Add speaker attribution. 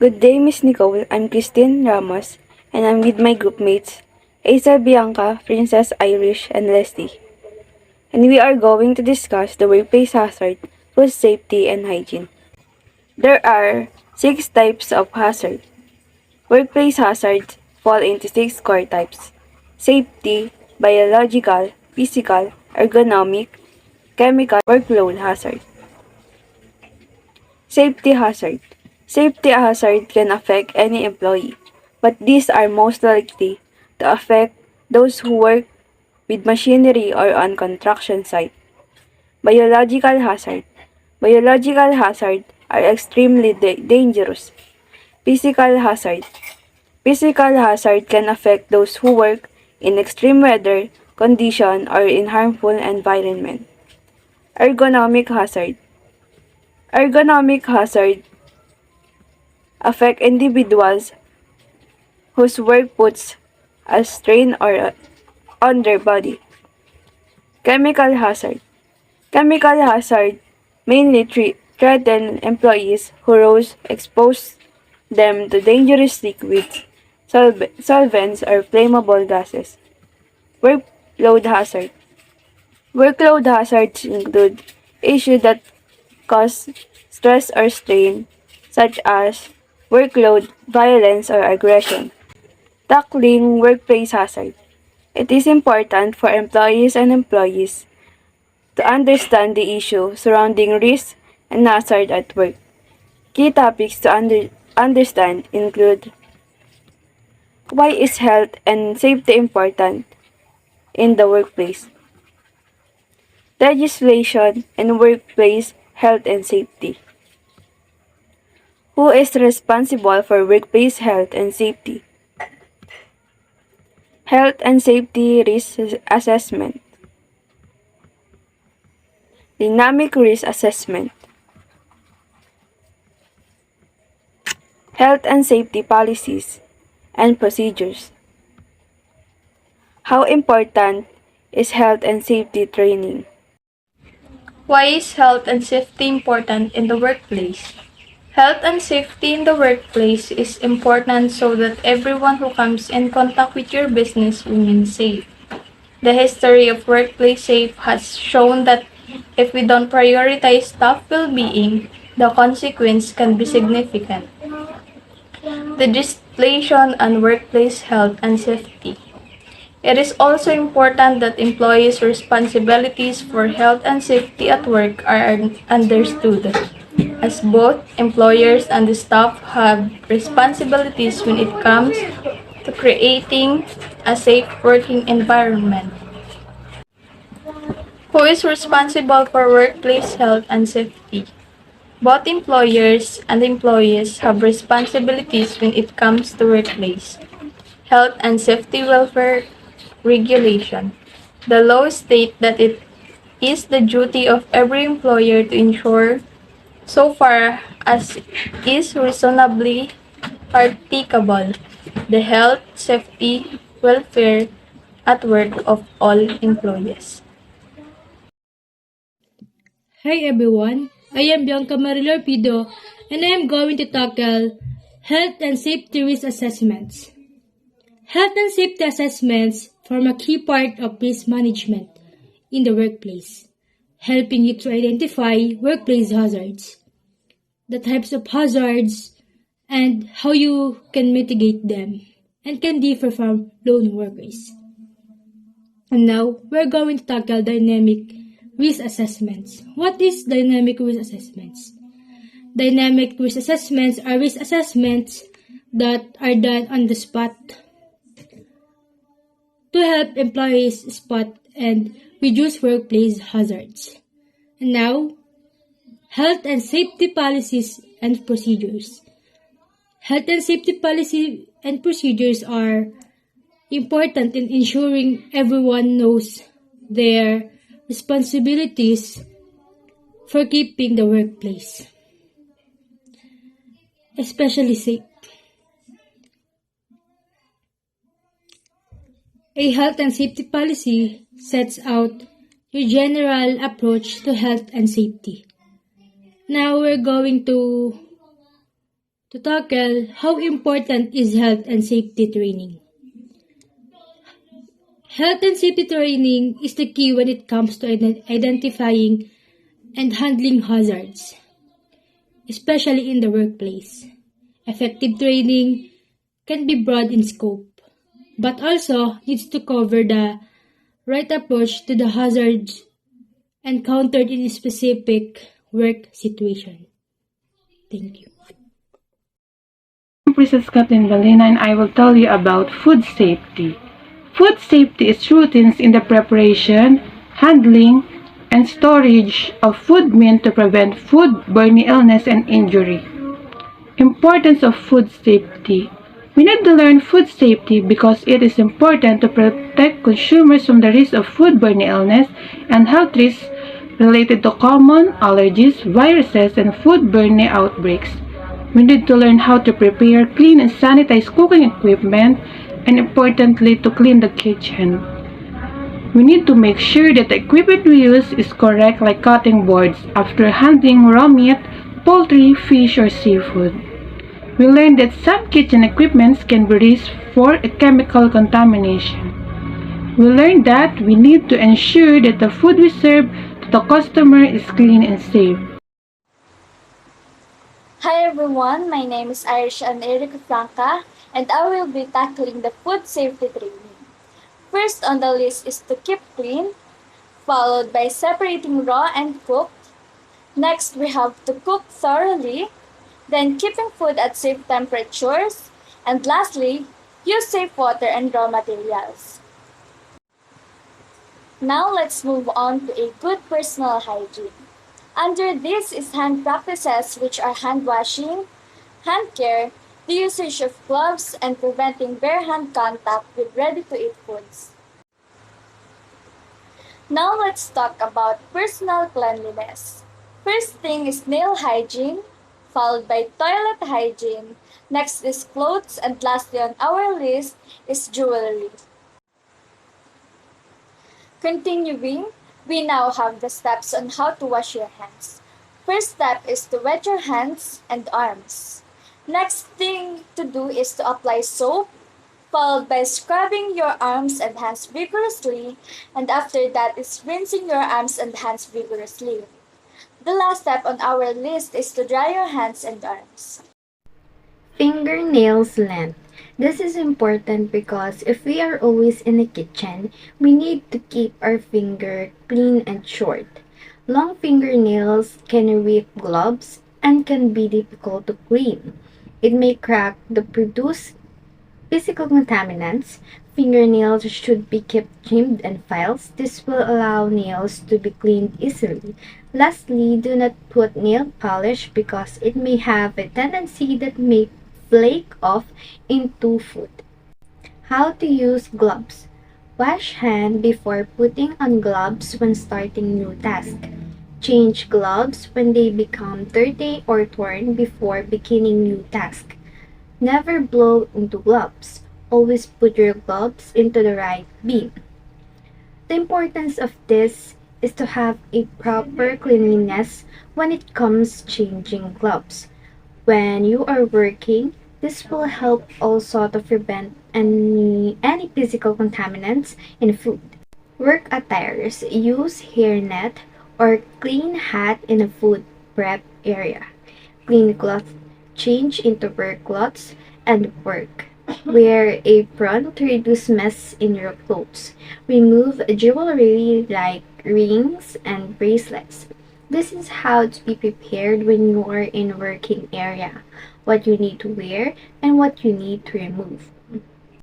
Speaker 1: Good day, Miss Nicole. I'm Christine Ramos, and I'm with my group mates, Asa, Bianca, Princess Irish, and Leslie. And we are going to discuss the workplace hazard, food safety, and hygiene. There are 6 types of hazard. Workplace hazards fall into 6 core types: safety, biological, physical, ergonomic, chemical, workload hazard. Safety hazard. Safety hazard can affect any employee, but these are most likely to affect those who work with machinery or on construction site. Biological hazard. Biological hazard are extremely dangerous. Physical hazard. Physical hazard can affect those who work in extreme weather condition or in harmful environment. Ergonomic hazard. Ergonomic hazard affect individuals whose work puts a strain on their body. Chemical hazard. Chemical hazard mainly threaten employees who expose them to dangerous liquids, solvents, or flammable gases. Workload hazard. Workload hazards include issues that cause stress or strain, such as workload, violence, or aggression. Tackling workplace hazard. It is important for employees to understand the issue surrounding risk and hazard at work. Key topics to understand include: why is health and safety important in the workplace? Legislation and workplace health and safety. Who is responsible for workplace health and safety? Health and safety risk assessment. Dynamic risk assessment. Health and safety policies and procedures. How important is health and safety training?
Speaker 2: Why is health and safety important in the workplace? Health and safety in the workplace is important so that everyone who comes in contact with your business remains safe. The history of workplace safe has shown that if we don't prioritize staff well-being, the consequence can be significant. Legislation on workplace health and safety. It is also important that employees' responsibilities for health and safety at work are understood, as both employers and the staff have responsibilities when it comes to creating a safe working environment. Who is responsible for workplace health and safety? Both employers and employees have responsibilities when it comes to workplace health and safety welfare regulation. The law states that it is the duty of every employer to ensure, so far as is reasonably practicable, the health, safety, welfare at work of all employees.
Speaker 3: Hi everyone, I am Bianca Marilorpido and I am going to tackle health and safety risk assessments. Health and safety assessments form a key part of risk management in the workplace, helping you to identify workplace hazards, the types of hazards, and how you can mitigate them, and can differ from lone workers. And now, we're going to tackle dynamic risk assessments. What is dynamic risk assessments? Dynamic risk assessments are risk assessments that are done on the spot to help employees spot and reduce workplace hazards. And now, health and safety policies and procedures. Health and safety policy and procedures are important in ensuring everyone knows their responsibilities for keeping the workplace especially safe. A health and safety policy sets out your general approach to health and safety. Now we're going to to tackle how important is health and safety training. Health and safety training is the key when it comes to identifying and handling hazards, especially in the workplace. Effective training can be broad in scope, but also needs to cover the right approach to the hazards encountered in a specific work situation. Thank you.
Speaker 4: Princess Captain Valina and I will tell you about food safety. Food safety is routines in the preparation, handling, and storage of food meant to prevent food-borne illness and injury. Importance of food safety. We need to learn food safety because it is important to protect consumers from the risk of foodborne illness and health risks related to common allergies, viruses, and foodborne outbreaks. We need to learn how to prepare, clean, and sanitize cooking equipment, and importantly, to clean the kitchen. We need to make sure that the equipment we use is correct, like cutting boards after handling raw meat, poultry, fish, or seafood. We learned that some kitchen equipments can be risked for a chemical contamination. We learned that we need to ensure that the food we serve to the customer is clean and safe.
Speaker 5: Hi everyone, my name is Irish and Erica Franca, and I will be tackling the food safety training. First on the list is to keep clean, followed by separating raw and cooked. Next, we have to cook thoroughly, then keeping food at safe temperatures, and lastly, use safe water and raw materials. Now let's move on to a good personal hygiene. Under this is hand practices, which are hand washing, hand care, the usage of gloves, and preventing bare hand contact with ready-to-eat foods. Now let's talk about personal cleanliness. First thing is nail hygiene, followed by toilet hygiene. Next is clothes, and lastly on our list is jewelry. Continuing, we now have the steps on how to wash your hands. First step is to wet your hands and arms. Next thing to do is to apply soap, followed by scrubbing your arms and hands vigorously, and after that is rinsing your arms and hands vigorously. The last step on our list is to dry your hands and arms.
Speaker 6: Fingernails length. This is important because if we are always in the kitchen, we need to keep our finger clean and short. Long fingernails can rip gloves and can be difficult to clean. It may crack the produce physical contaminants. Fingernails should be kept trimmed and filed. This will allow nails to be cleaned easily. Lastly, do not put nail polish because it may have a tendency that may flake off into food. How to use gloves. Wash hand before putting on gloves when starting new task. Change gloves when they become dirty or torn before beginning new task. Never blow into gloves. Always put your gloves into the right bin. The importance of this is to have a proper cleanliness when it comes changing gloves. When you are working, this will help also to prevent any physical contaminants in food. Work attires. Use hairnet or clean hat in a food prep area. Clean cloth. Change into work clothes and work. Wear apron to reduce mess in your clothes. Remove jewelry like rings and bracelets. This is how to be prepared when you are in working area, what you need to wear and what you need to remove.